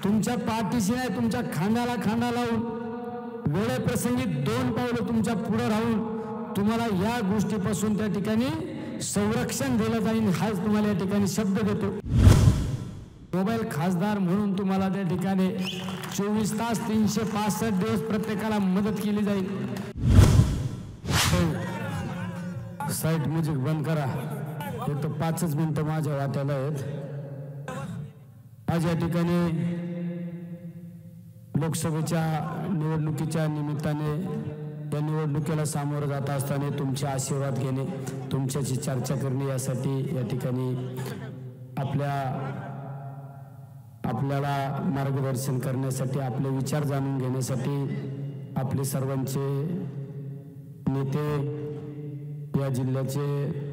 तुमच्या पाठीशी नाही तुमच्या खांद्याला खांदा लावून वेळेप्रसंगी 2 पावलं तुमच्या पुढे राहून तुम्हाला या गोष्टीपासून त्या ठिकाणी संरक्षण दिलं जाईल हाच तुम्हाला या ठिकाणी शब्द देतो। मोबाईल खासदार म्हणून तुम्हाला त्या ठिकाणी 24 तास 365 दिवस प्रत्येकाला मदत केली जाईल। साईट म्युझिक बंद करा, हे तर 5च मिनिटं माझ्या वाट्याला आहेत। आज या ठिकाणी लोकसभेच्या निवडणुकीच्या निमित्ताने या निवडणुकीला सामोरं जात असताना तुमचे आशीर्वाद घेणे, तुमच्याशी चर्चा करणे यासाठी या ठिकाणी आपल्याला मार्गदर्शन करण्यासाठी, आपले विचार जाणून घेण्यासाठी आपले सर्वांचे नेते, या जिल्ह्याचे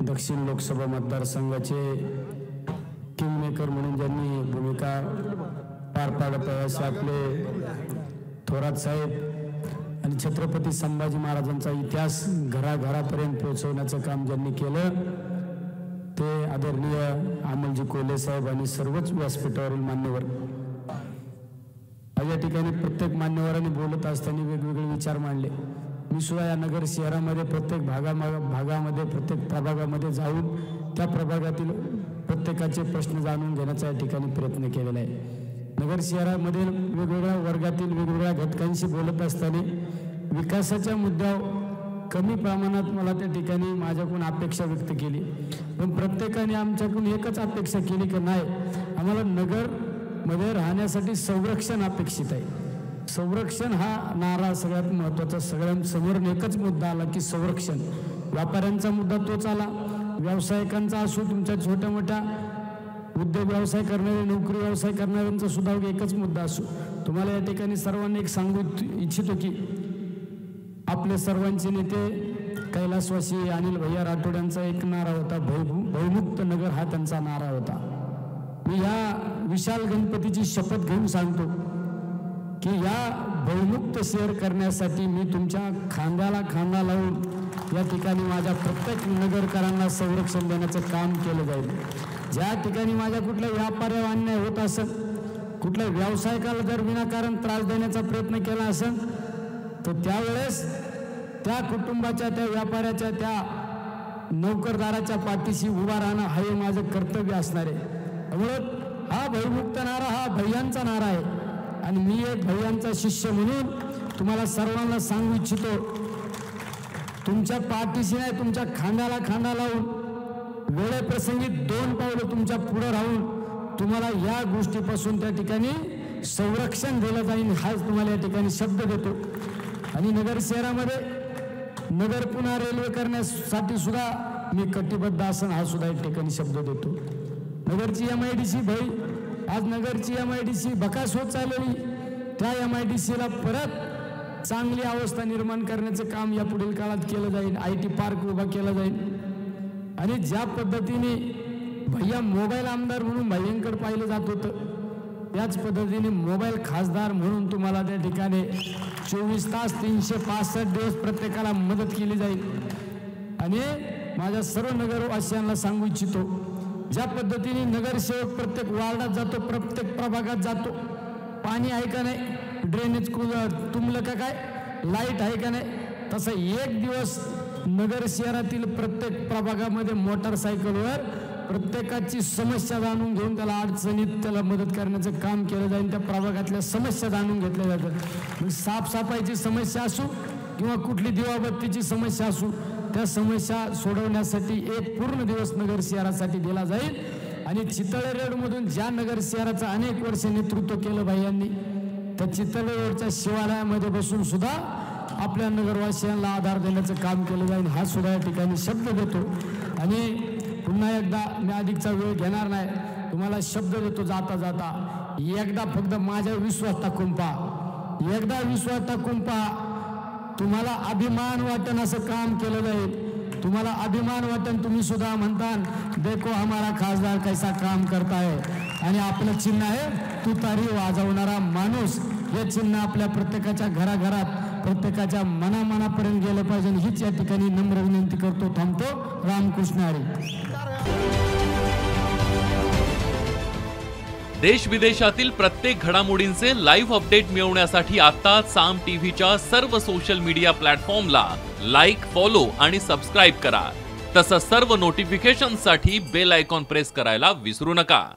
दक्षिण लोकसभा मतदारसंघाचे किंगमेकर म्हणून ज्यांनी भूमिका पार पाडत आहे असे आपले थोरात साहेब आणि छत्रपती संभाजी महाराजांचा इतिहास घराघरापर्यंत पोहोचवण्याचं काम ज्यांनी केलं ते आदरणीय अमोलजी कोल्हे साहेब आणि सर्वच व्यासपीठावरील मान्यवर। आज या ठिकाणी प्रत्येक मान्यवरांनी बोलत असताना वेगवेगळे विचार मांडले। मी सुद्धा या नगर शहरामध्ये प्रत्येक भागामध्ये प्रत्येक प्रभागामध्ये जाऊन त्या प्रभागातील प्रत्येकाचे प्रश्न जाणून घेण्याचा या ठिकाणी प्रयत्न केलेला आहे। नगर शहरामध्ये वेगवेगळ्या वर्गातील वेगवेगळ्या घटकांशी बोलत असताना विकासाच्या मुद्द्यावर कमी प्रमाणात मला त्या ठिकाणी माझ्याकडून अपेक्षा व्यक्त केली, पण प्रत्येकाने आमच्याकडून एकच अपेक्षा केली की नाही, आम्हाला नगरमध्ये राहण्यासाठी संरक्षण अपेक्षित आहे। संरक्षण हा नारा सगळ्यात महत्त्वाचा, सगळ्यांसमोर एकच मुद्दा आला की संरक्षण। व्यापाऱ्यांचा मुद्दा तोच आला, व्यावसायिकांचा असो, तुमच्या छोट्या मोठ्या उद्योग व्यवसाय करणारे, नोकरी व्यवसाय करणाऱ्यांचा सुद्धा एकच मुद्दा असो। तुम्हाला या ठिकाणी सर्वांनी एक सांगू इच्छितो की आपले सर्वांचे नेते कैलासवासी अनिल भैया राठोड यांचा एक नारा होता, भयमुक्त नगर हा त्यांचा नारा होता। मी या विशाल गणपतीची शपथ घेऊन सांगतो की या भयमुक्त शहर करण्यासाठी मी तुमच्या खांद्याला खांदा लावून या ठिकाणी माझ्या प्रत्येक नगरकरांना संरक्षण देण्याचं काम केलं जाईल। ज्या ठिकाणी माझ्या कुठल्या व्यापाऱ्यावर अन्याय होत असेल, कुठल्या व्यावसायिकाला जर विनाकारण त्रास देण्याचा प्रयत्न केला असेल तर त्यावेळेस त्या कुटुंबाच्या, त्या व्यापाऱ्याच्या, त्या नोकरदाराच्या पाठीशी उभा राहणं हे माझं कर्तव्य असणार आहे। त्यामुळे हा भयमुक्त नारा हा भैयांचा नारा आहे आणि मी एक भैयांचा शिष्य म्हणून तुम्हाला सर्वांना सांगू इच्छितो, तुमच्या पाठीशी नाही तुमच्या खांद्याला खांदा लावून वेळेप्रसंगी 2 पावलं तुमच्या पुढे राहून तुम्हाला या गोष्टीपासून त्या ठिकाणी संरक्षण दिलं जाईल हाच तुम्हाला या ठिकाणी शब्द देतो। आणि नगर शहरामध्ये नगर पुन्हा रेल्वे करण्यासाठी सुद्धा मी कटिबद्ध असन हा सुद्धा एक ठिकाणी शब्द देतो। नगरची MIDC भाई आज नगरची MIDC बकास होत चाललेली, त्या MIDCला परत चांगली अवस्था निर्माण करण्याचं काम या पुढील काळात केलं जाईल। IT पार्क उभा केला जाईल आणि ज्या पद्धतीने भैया मोबाईल आमदार म्हणून भैयांकडे पाहिलं जात होतं त्याच पद्धतीने मोबाईल खासदार म्हणून तुम्हाला त्या ठिकाणी 24 तास 365 दिवस प्रत्येकाला मदत केली जाईल। आणि माझ्या सर्व नगरवासियांना सांगू इच्छितो, ज्या पद्धतीने नगरसेवक प्रत्येक वार्डात जातो, प्रत्येक प्रभागात जातो, पाणी आहे का नाही, ड्रेनेज तुंबलं का काय, लाईट आहे का नाही, तसा एक दिवस नगर शहरातील प्रत्येक प्रभागामध्ये मोटरसायकलवर प्रत्येकाची समस्या जाणून घेऊन त्याला अडचणीत त्याला मदत करण्याचं काम केलं जाईल। त्या प्रभागातल्या समस्या जाणून घेतल्या जातात। साफसफाईची समस्या असो किंवा कुठली दिवाबत्तीची समस्या असो, त्या समस्या सोडवण्यासाठी एक पूर्ण दिवस नगर शहरासाठी दिला जाईल। आणि चितळे रोडमधून ज्या नगर शहराचं अनेक वर्ष नेतृत्व केलं भैयांनी, त्या चितळे रोडच्या शिवालयामध्ये बसून सुद्धा आपल्या नगरवासियांना आधार देण्याचं काम केलं जाईल हा सुद्धा या ठिकाणी शब्द देतो। आणि पुन्हा एकदा मी अधिकचा वेळ घेणार नाही, तुम्हाला शब्द देतो जाता जाता, एकदा फक्त माझ्या विश्वास टाकून पहा, एकदा विश्वास टाकून पहा, तुम्हाला अभिमान वाटन असं काम केलं जाईल। तुम्हाला अभिमान वाटन, तुम्ही सुद्धा म्हणता देखो हमारा खासदार कैसा काम करता है, आणि आपलं चिन्ह आहे तुतारी वाजवणारा माणूस। हे चिन्ह आपल्या प्रत्येकाच्या घराघरात प्रत्येकाच्या मनामनापर्यंत गेलं पाहिजे हीच या ठिकाणी नम्र विनंती करतो। थांबतो। रामकृष्ण हरी। देश विदेशातील प्रत्येक घडामोडींचे लाईव्ह अपडेट मिळवण्यासाठी आता साम टीव्हीच्या सर्व सोशल मीडिया प्लॅटफॉर्मला लाईक, फॉलो आणि सबस्क्राईब करा. तसंच सर्व नोटिफिकेशनसाठी बेल आयकॉन प्रेस करायला विसरू नका.